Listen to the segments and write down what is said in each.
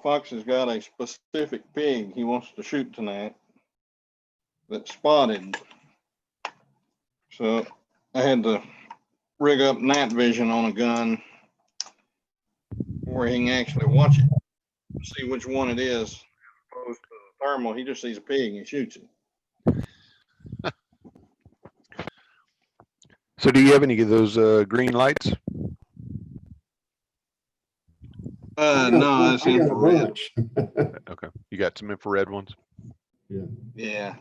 Fox has got a specific pig he wants to shoot tonight that's spotted. So I had to rig up night vision on a gun where he can actually watch it, see which one it is. As opposed to the thermal, he just sees a pig and shoots it. So do you have any of those green lights? No, that's infrared. Okay, you got some infrared ones? Yeah.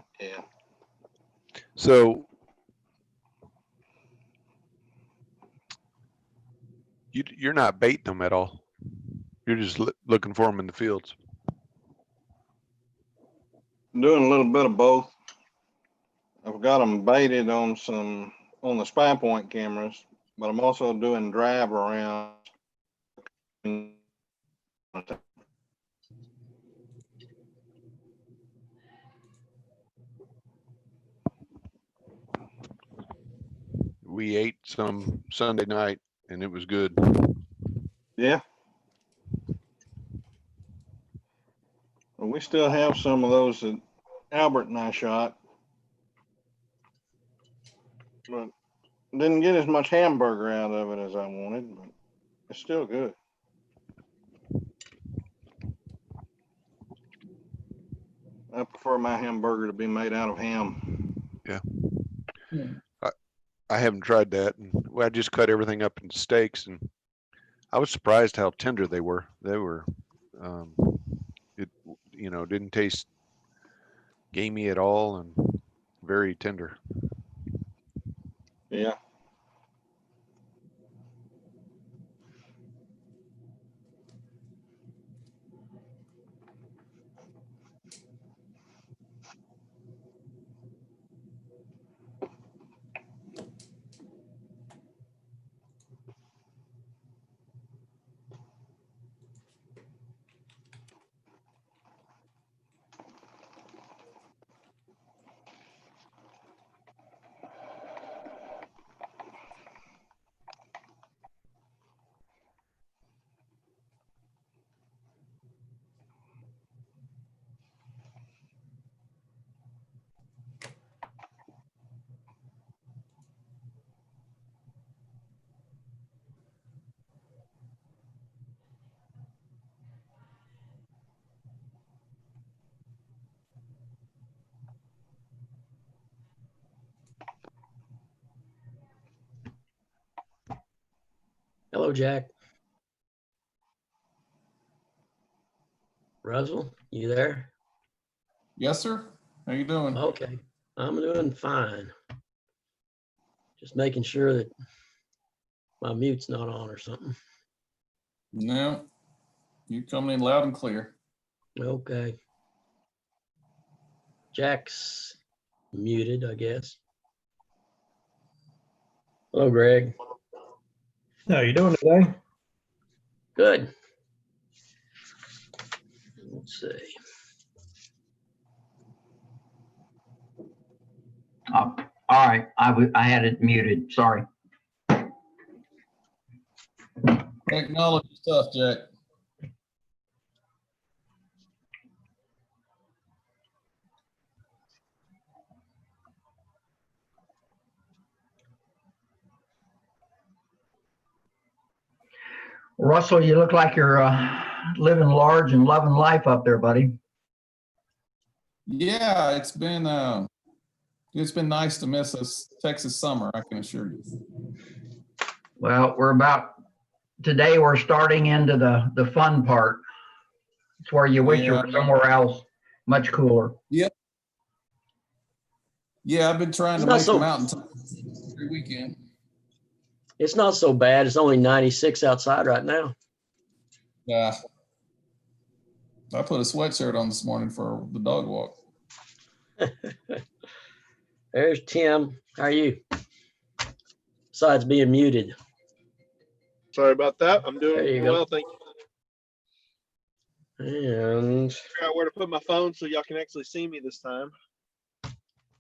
So you're not baiting them at all. You're just looking for them in the fields. I'm doing a little bit of both. I've got them baited on the spy point cameras, but I'm also doing drive around. We ate some Sunday night and it was good. Yeah. Well, we still have some of those that Albert and I shot, but didn't get as much hamburger out of it as I wanted, but it's still good. I prefer my hamburger to be made out of ham. Yeah. I haven't tried that. And I just cut everything up into steaks, and I was surprised how tender they were. They were, it didn't taste gamey at all and very tender. Yeah. Hello, Jack. Russell, you there? Yes, sir. How you doing? Okay, I'm doing fine. Just making sure that my mute's not on or something. No, you're coming in loud and clear. Okay. Jack's muted, I guess. Hello, Greg. How you doing today? Good. Let's see. All right, I had it muted. Sorry. Technology stuff, Jack. Russell, you look like you're living large and loving life up there, buddy. Yeah, it's been nice to miss this Texas summer, I can assure you. Well, today we're starting into the fun part. It's where you wish you were somewhere else, much cooler. Yep. Yeah, I've been trying to make the mountain every weekend. It's not so bad. It's only 96 outside right now. Yeah. I put a sweatshirt on this morning for the dog walk. There's Tim. How are you? Besides being muted. Sorry about that. I'm doing well, thank you. And Figure out where to put my phone so y'all can actually see me this time.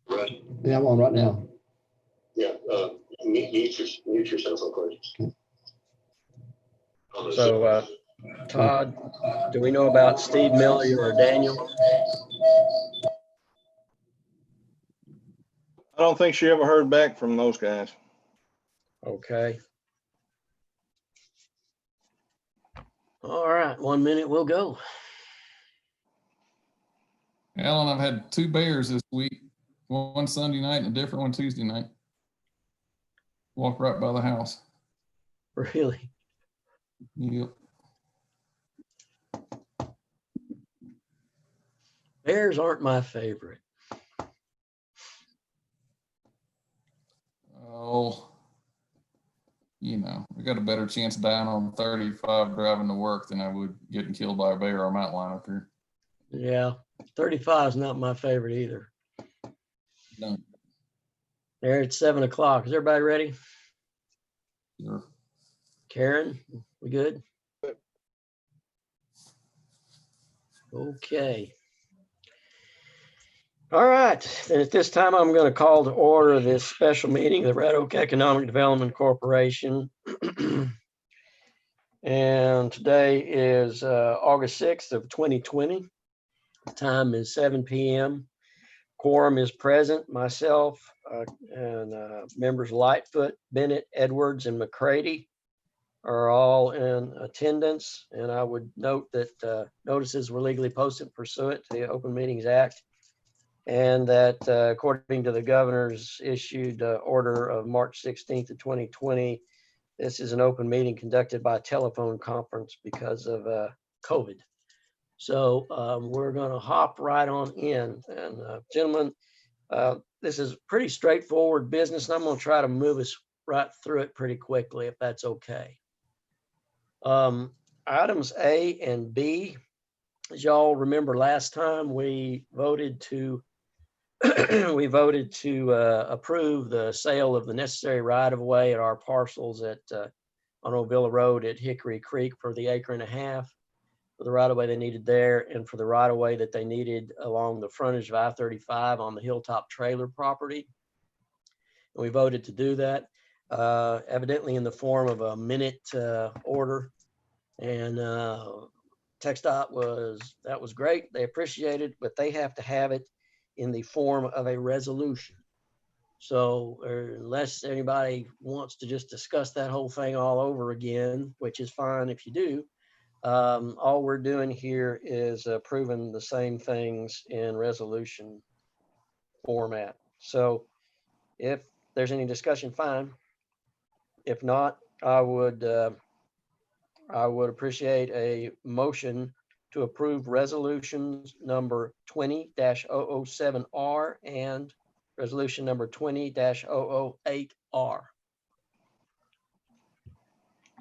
Right. Yeah, I'm on right now. Yeah, mute yourself, of course. so Todd, do we know about Steve Millie or Daniel? I don't think she ever heard back from those guys. Okay. All right, 1 minute, we'll go. Alan, I've had 2 bears this week. One Sunday night and a different one Tuesday night. Walk right by the house. Really? Yep. Bears aren't my favorite. Oh, you know, I got a better chance of dying on 35 driving to work than I would getting killed by a bear or mountain lion up here. Yeah, 35 is not my favorite either. No. There, it's 7 o'clock. Is everybody ready? Sure. Karen, we good? Okay. All right, then at this time, I'm going to call to order this special meeting of the Red Oak Economic Development Corporation. And today is August 6th of 2020. The time is 7 p.m. Quorum is present. Myself and members Lightfoot, Bennett, Edwards, and McCready are all in attendance. And I would note that notices were legally posted pursuant to the Open Meetings Act, and that according to the governor's issued order of March 16th of 2020, this is an open meeting conducted by telephone conference because of COVID. So we're going to hop right on in. And gentlemen, this is pretty straightforward business, and I'm going to try to move us right through it pretty quickly, if that's okay. Items A and B, as y'all remember last time, we voted to approve the sale of the necessary right-of-way at our parcels at on Ovilla Road at Hickory Creek for the 1.5 acres for the right-of-way they needed there, and for the right-of-way that they needed along the frontage of I-35 on the Hilltop Trailer property. And we voted to do that, evidently in the form of a minute order. And TxDOT was great. They appreciate it, but they have to have it in the form of a resolution. So unless anybody wants to just discuss that whole thing all over again, which is fine if you do, all we're doing here is approving the same things in resolution format. So if there's any discussion, fine. If not, I would appreciate a motion to approve resolutions number 20-007R and resolution number 20-008R.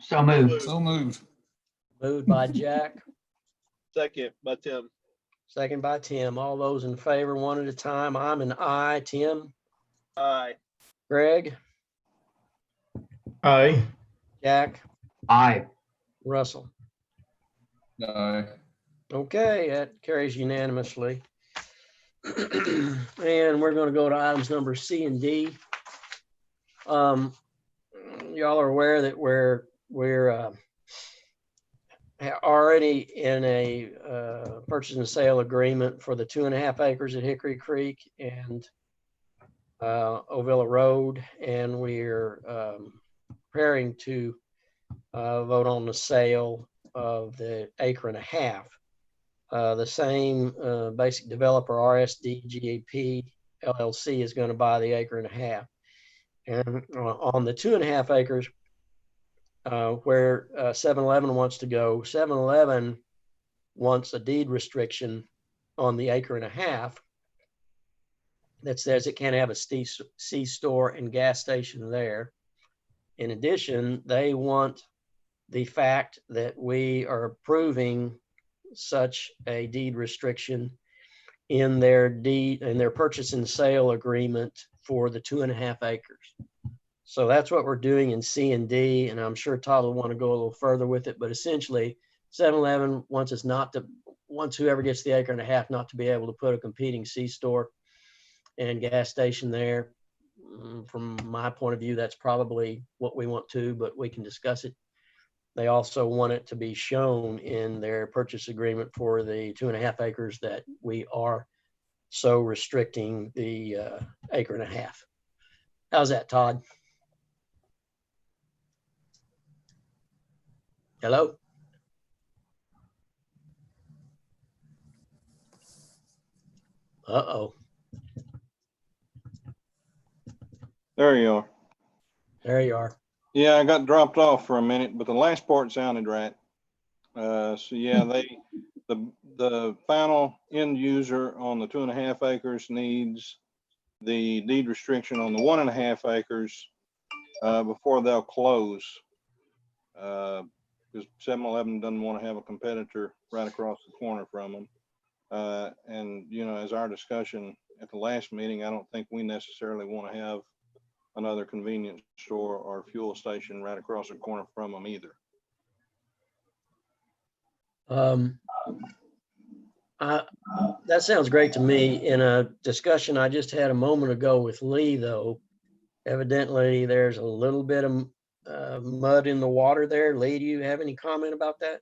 So moved. So moved. Moved by Jack, Second by Tim. second by Tim. All those in favor, one at a time. I'm an aye. Tim? Aye. Greg? Aye. Jack? Aye. Russell? Aye. Okay, that carries unanimously. And we're going to go to items number C and D. Y'all are aware that we're already in a purchase and sale agreement for the 2.5 acres at Hickory Creek and Ovilla Road, and we're preparing to vote on the sale of the 1.5 acres. The same basic developer, RSD GAP LLC, is going to buy the 1.5 acres. And on the 2.5 acres, where 7-Eleven wants to go, 7-Eleven wants a deed restriction on the 1.5 acres that says it can't have a C-store and gas station there. In addition, they want the fact that we are approving such a deed restriction in their purchase and sale agreement for the 2.5 acres. So that's what we're doing in C and D, and I'm sure Todd will want to go a little further with it, but essentially 7-Eleven wants whoever gets the 1.5 acres not to be able to put a competing C-store and gas station there. From my point of view, that's probably what we want to, but we can discuss it. they also want it to be shown in their purchase agreement for the 2.5 acres that we are so restricting the 1.5 acres. How's that, Todd? Hello? Uh-oh, There you are. there you are. Yeah, I got dropped off for a minute, but the last part sounded right. So yeah, the final end user on the 2.5 acres needs the deed restriction on the 1.5 acres before they'll close. Because 7-Eleven doesn't want to have a competitor right across the corner from them. And you know, as our discussion at the last meeting, I don't think we necessarily want to have another convenience store or fuel station right across the corner from them either. That sounds great to me. In a discussion I just had a moment ago with Lee, though, evidently there's a little bit of mud in the water there. Lee, do you have any comment about that?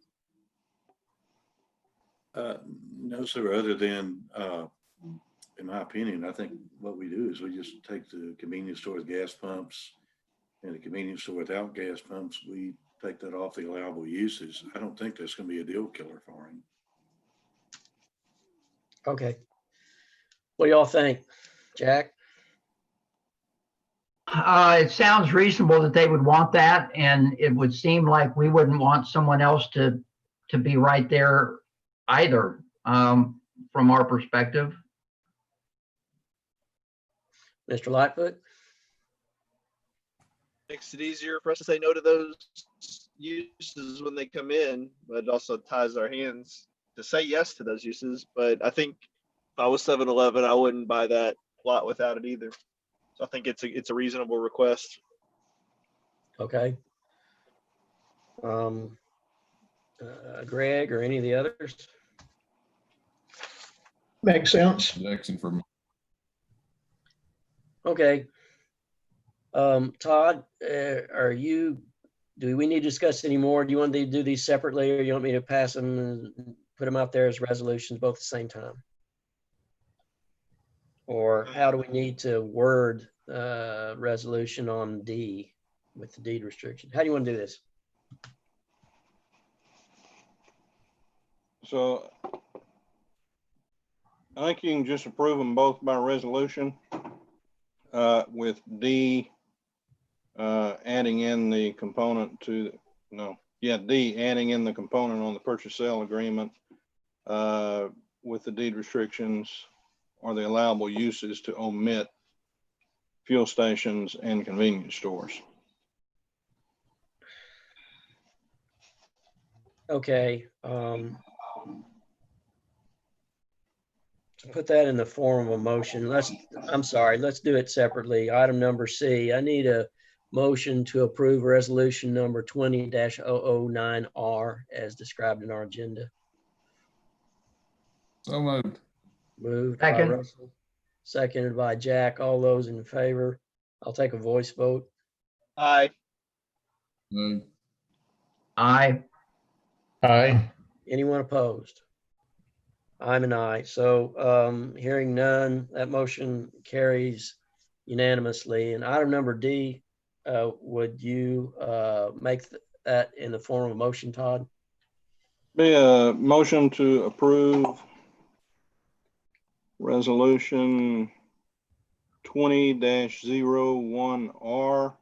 No, sir, other than, in my opinion, I think what we do is we just take the convenience stores, gas pumps, and the convenience store without gas pumps, we take that off the allowable uses. I don't think that's going to be a deal killer for him. Okay. What do y'all think, Jack? It sounds reasonable that they would want that, and it would seem like we wouldn't want someone else to be right there either, from our perspective. Mr. Lightfoot? Makes it easier for us to say no to those uses when they come in, but it also ties our hands to say yes to those uses. But I think if I was 7-Eleven, I wouldn't buy that lot without it either. So I think it's a reasonable request. Okay. Greg or any of the others? Makes sense. Objection for me. Okay. Todd, do we need to discuss any more? Do you want to do these separately, or you want me to pass them and put them out there as resolutions both at the same time? Or how do we need to word resolution on D with the deed restriction? How do you want to do this? So I think you can just approve them both by resolution with D adding in the component to, D adding in the component on the purchase sale agreement with the deed restrictions or the allowable uses to omit fuel stations and convenience stores. Okay. To put that in the form of a motion, let's do it separately. Item number C, I need a motion to approve resolution number 20-009R as described in our agenda. So moved. Moved by Second. Russell, seconded by Jack. All those in favor? I'll take a voice vote. Aye. Aye. Aye. Aye. Anyone opposed? I'm an aye. So hearing none, that motion carries unanimously. And item number D, would you make that in the form of a motion, Todd? Be a motion to approve resolution 20-01R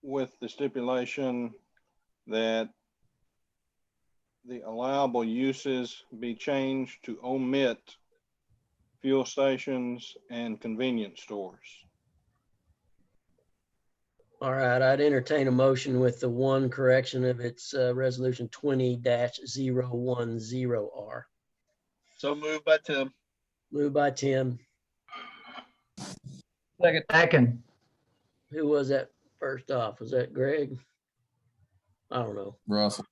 with the stipulation that the allowable uses be changed to omit fuel stations and convenience stores. All right, I'd entertain a motion with the one correction of its resolution 20-010R. So moved by Tim. Moved by Tim. Second. Who was that first off? Was that Greg? I don't know. Russell.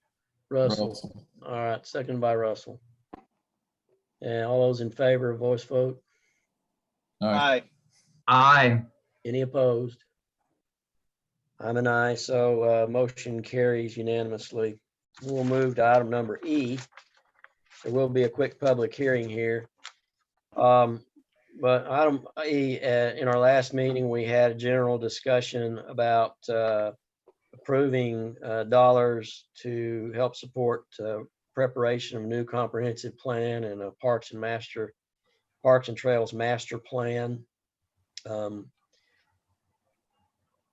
Russell. All right, second by Russell. And all those in favor, voice vote. Aye. Aye. Aye. Any opposed? I'm an aye, so motion carries unanimously. We'll move to item number E. There will be a quick public hearing here. But item E, in our last meeting, we had a general discussion about approving dollars to help support preparation of new comprehensive plan and a Parks and Trails master plan.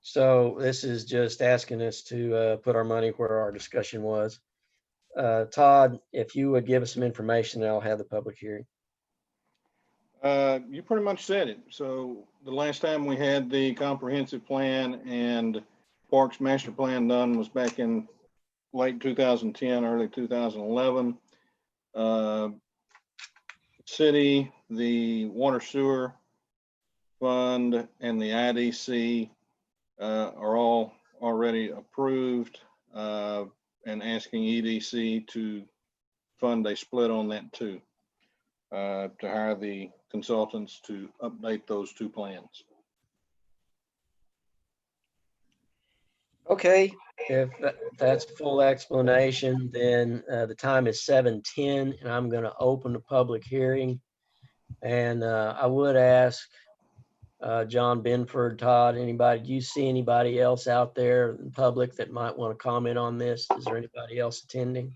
So this is just asking us to put our money where our discussion was. Todd, if you would give us some information, then I'll have the public hearing. You pretty much said it. So the last time we had the comprehensive plan and Parks master plan done was back in late 2010, early 2011. City, the water sewer fund, and the IDC are all already approved, and asking EDC to fund a split on that too, to hire the consultants to update those two plans. Okay, if that's full explanation, then the time is 7:10 and I'm going to open the public hearing. And I would ask John Benford, Todd, anybody, do you see anybody else out there in public that might want to comment on this? Is there anybody else attending?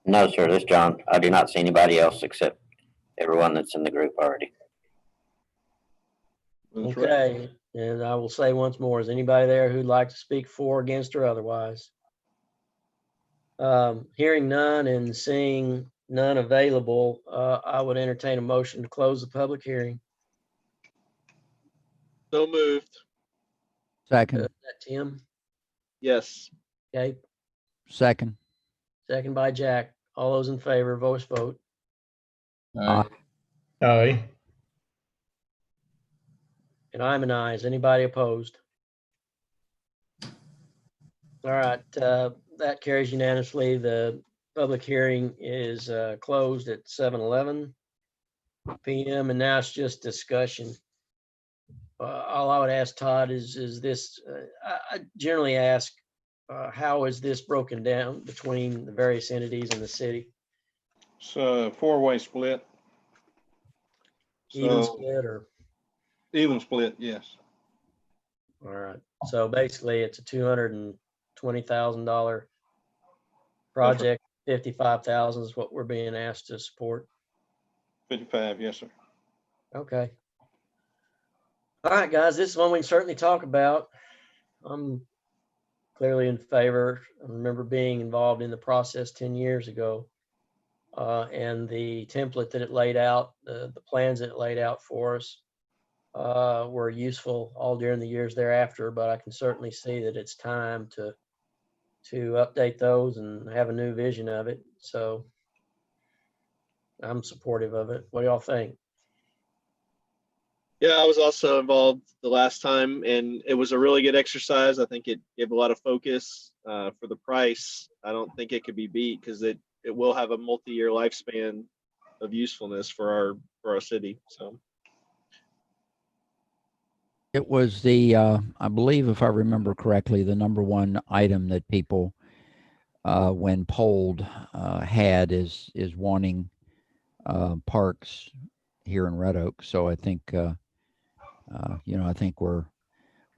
No, sir, this is John. I do not see anybody else except everyone that's in the group already. That's right. Okay, and I will say once more, is anybody there who'd like to speak for, against, or otherwise? Hearing none and seeing none available, I would entertain a motion to close the public hearing. So moved. Second, Is that Tim? Yes. Okay, second. second by Jack. All those in favor, voice vote. Aye. Aye. And I'm an aye. Is anybody opposed? All right, that carries unanimously. The public hearing is closed at 7:11 p.m. and now it's just discussion. All I would ask Todd is this, I generally ask, how is this broken down between the various entities in the city? So four-way split. Even So split or? even split, yes. All right, so basically it's a $220,000 project. 55,000 is what we're being asked to support. 55, yes, sir. Okay. All right, guys, this is one we can certainly talk about. I'm clearly in favor. I remember being involved in the process 10 years ago. And the template that it laid out, the plans that it laid out for us were useful all during the years thereafter, but I can certainly see that it's time to update those and have a new vision of it. So I'm supportive of it. What do y'all think? Yeah, I was also involved the last time, and it was a really good exercise. I think it gave a lot of focus for the price. I don't think it could be beat because it will have a multi-year lifespan of usefulness for our city. So It was the, I believe if I remember correctly, the number one item that people, when polled, had is wanting parks here in Red Oak. So I think, I think we're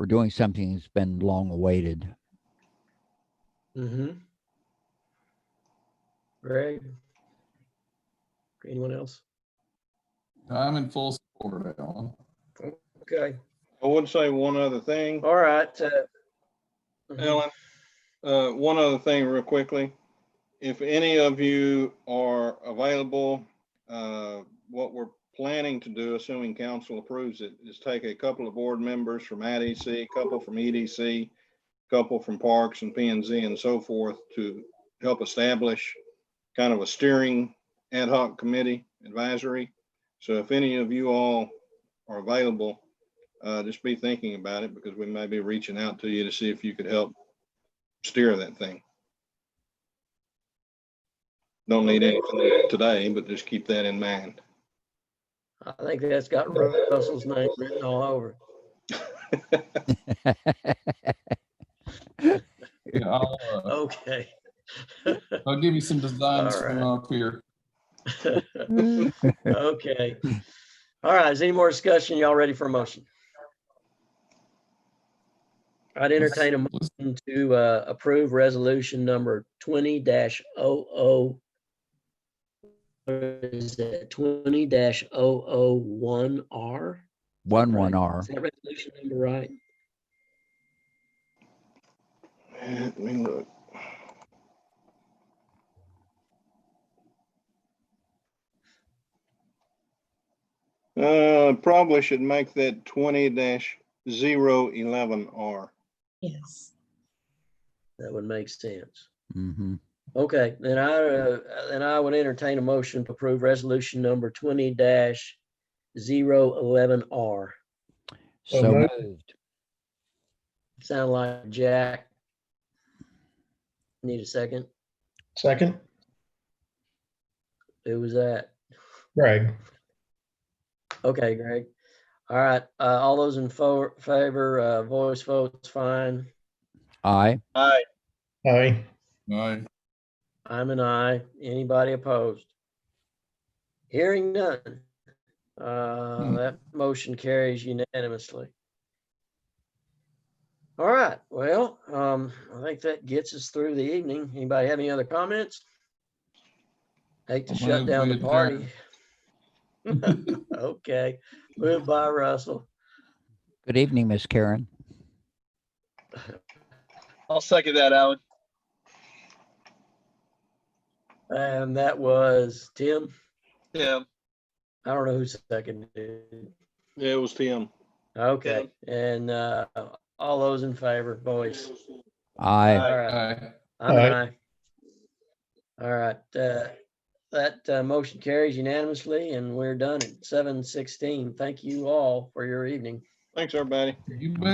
doing something that's been long awaited. Mm-hmm. Greg? Anyone else? I'm in full support, Alan. Okay. I would say one other thing, All right. Ellen. One other thing real quickly. If any of you are available, what we're planning to do, assuming council approves it, is take a couple of board members from IDC, a couple from EDC, a couple from Parks and P&Z and so forth to help establish kind of a steering ad hoc committee advisory. So if any of you all are available, just be thinking about it because we may be reaching out to you to see if you could help steer that thing. Don't need anything today, but just keep that in mind. I think that's got Russell's name written all over. Yeah, Okay. I'll give you some designs All from right. up here. Okay. All right. Is any more discussion? Y'all ready for a motion? I'd entertain a Let's- motion to approve resolution number 20-00. Is that 20-001R? 11R. Is that resolution number right? Let me look. Probably should make that 20-011R. Yes. That would make sense. Mm-hmm. Okay, then I would entertain a motion to approve resolution number 20-011R. So moved. moved. Sound like Jack? Need a second? Second, Who was that? Greg. Okay, Greg. All right, all those in favor, voice votes fine. Aye. Aye. Aye. Aye. I'm an aye. Anybody opposed? Hearing none. That motion carries unanimously. All right, well, I think that gets us through the evening. Anybody have any other comments? Hate to I'll shut move down we the party. Okay, moved by Russell. Good evening, Miss Karen. I'll second that, Alan. And that was Tim. Tim. I don't know who seconded it. Yeah, it was Tim. Okay, and all those in favor, voice. Aye. All right, Aye. I'm an Aye. aye. All right, that motion carries unanimously, and we're done at 7:16. Thank you all for your evening. Thanks, everybody. You bet.